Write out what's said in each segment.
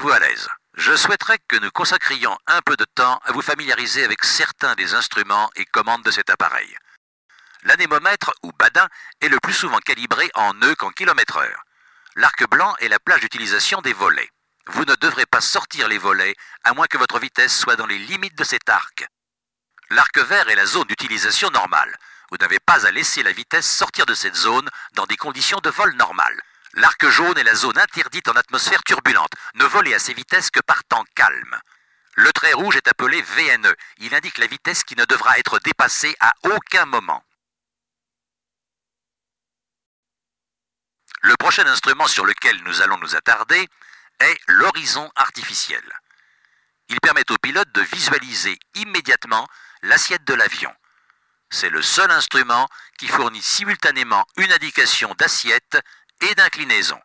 Mettez-vous à l'aise. Je souhaiterais que nous consacrions un peu de temps à vous familiariser avec certains des instruments et commandes de cet appareil. L'anémomètre, ou badin, est le plus souvent calibré en nœuds qu'en kilomètres-heure. L'arc blanc est la plage d'utilisation des volets. Vous ne devrez pas sortir les volets, à moins que votre vitesse soit dans les limites de cet arc. L'arc vert est la zone d'utilisation normale. Vous n'avez pas à laisser la vitesse sortir de cette zone dans des conditions de vol normales. L'arc jaune est la zone interdite en atmosphère turbulente. Ne volez à ces vitesses que par temps calme. Le trait rouge est appelé VNE. Il indique la vitesse qui ne devra être dépassée à aucun moment. Le prochain instrument sur lequel nous allons nous attarder est l'horizon artificiel. Il permet au pilote de visualiser immédiatement l'assiette de l'avion. C'est le seul instrument qui fournit simultanément une indication d'assiette et d'inclinaison.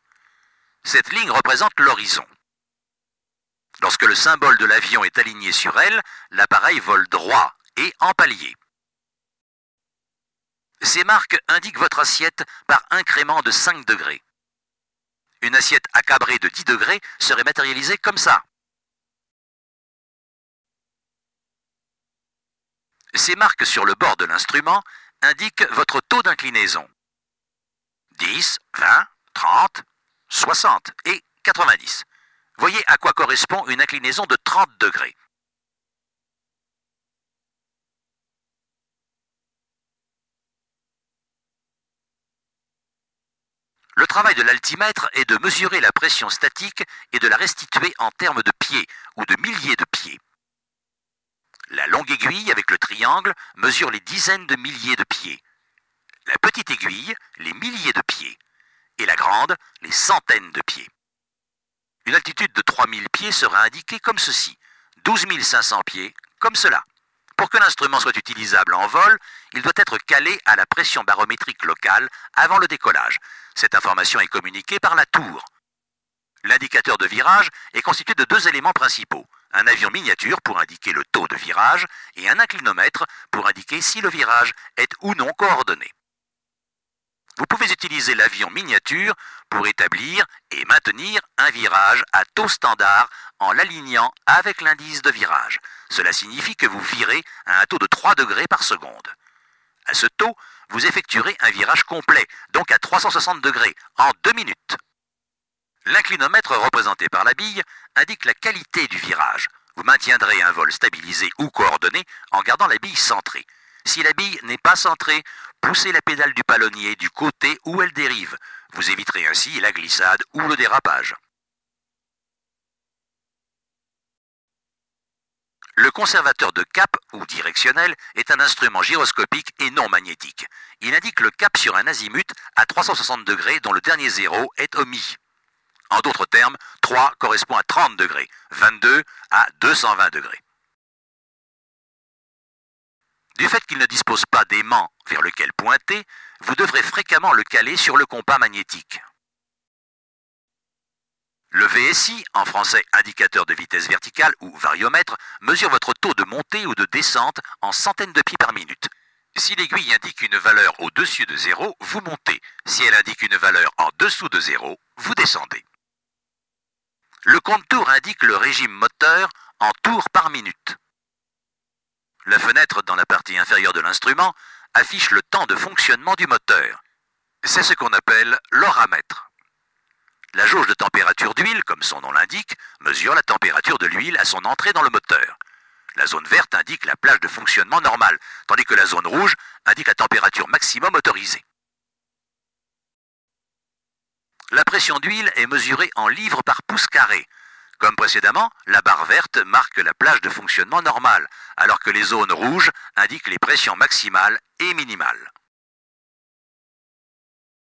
Cette ligne représente l'horizon. Lorsque le symbole de l'avion est aligné sur elle, l'appareil vole droit et en palier. Ces marques indiquent votre assiette par incrément de 5 degrés. Une assiette accabrée de 10 degrés serait matérialisée comme ça. Ces marques sur le bord de l'instrument indiquent votre taux d'inclinaison. 10, 20, 30, 60 et 90. Voyez à quoi correspond une inclinaison de 30 degrés. Le travail de l'altimètre est de mesurer la pression statique et de la restituer en termes de pieds ou de milliers de pieds. La longue aiguille avec le triangle mesure les dizaines de milliers de pieds. La petite aiguille, les milliers de pieds. Et la grande, les centaines de pieds. Une altitude de 3000 pieds sera indiquée comme ceci. 12 500 pieds, comme cela. Pour que l'instrument soit utilisable en vol, il doit être calé à la pression barométrique locale avant le décollage. Cette information est communiquée par la tour. L'indicateur de virage est constitué de 2 éléments principaux. Un avion miniature pour indiquer le taux de virage et un inclinomètre pour indiquer si le virage est ou non coordonné. Vous pouvez utiliser l'avion miniature pour établir et maintenir un virage à taux standard en l'alignant avec l'indice de virage. Cela signifie que vous virez à un taux de 3 degrés par seconde. À ce taux, vous effectuerez un virage complet, donc à 360 degrés, en 2 minutes. L'inclinomètre représenté par la bille indique la qualité du virage. Vous maintiendrez un vol stabilisé ou coordonné en gardant la bille centrée. Si la bille n'est pas centrée, poussez la pédale du palonnier du côté où elle dérive. Vous éviterez ainsi la glissade ou le dérapage. Le conservateur de cap ou directionnel est un instrument gyroscopique et non magnétique. Il indique le cap sur un azimut à 360 degrés dont le dernier zéro est omis. En d'autres termes, 3 correspond à 30 degrés, 22 à 220 degrés. Du fait qu'il ne dispose pas d'aimant vers lequel pointer, vous devrez fréquemment le caler sur le compas magnétique. Le VSI, en français indicateur de vitesse verticale ou variomètre, mesure votre taux de montée ou de descente en centaines de pieds par minute. Si l'aiguille indique une valeur au-dessus de 0, vous montez. Si elle indique une valeur en dessous de 0, vous descendez. Le compte-tours indique le régime moteur en tours par minute. La fenêtre dans la partie inférieure de l'instrument affiche le temps de fonctionnement du moteur. C'est ce qu'on appelle l'horamètre. La jauge de température d'huile, comme son nom l'indique, mesure la température de l'huile à son entrée dans le moteur. La zone verte indique la plage de fonctionnement normale, tandis que la zone rouge indique la température maximum autorisée. La pression d'huile est mesurée en livres par pouce carré. Comme précédemment, la barre verte marque la plage de fonctionnement normale, alors que les zones rouges indiquent les pressions maximales et minimales.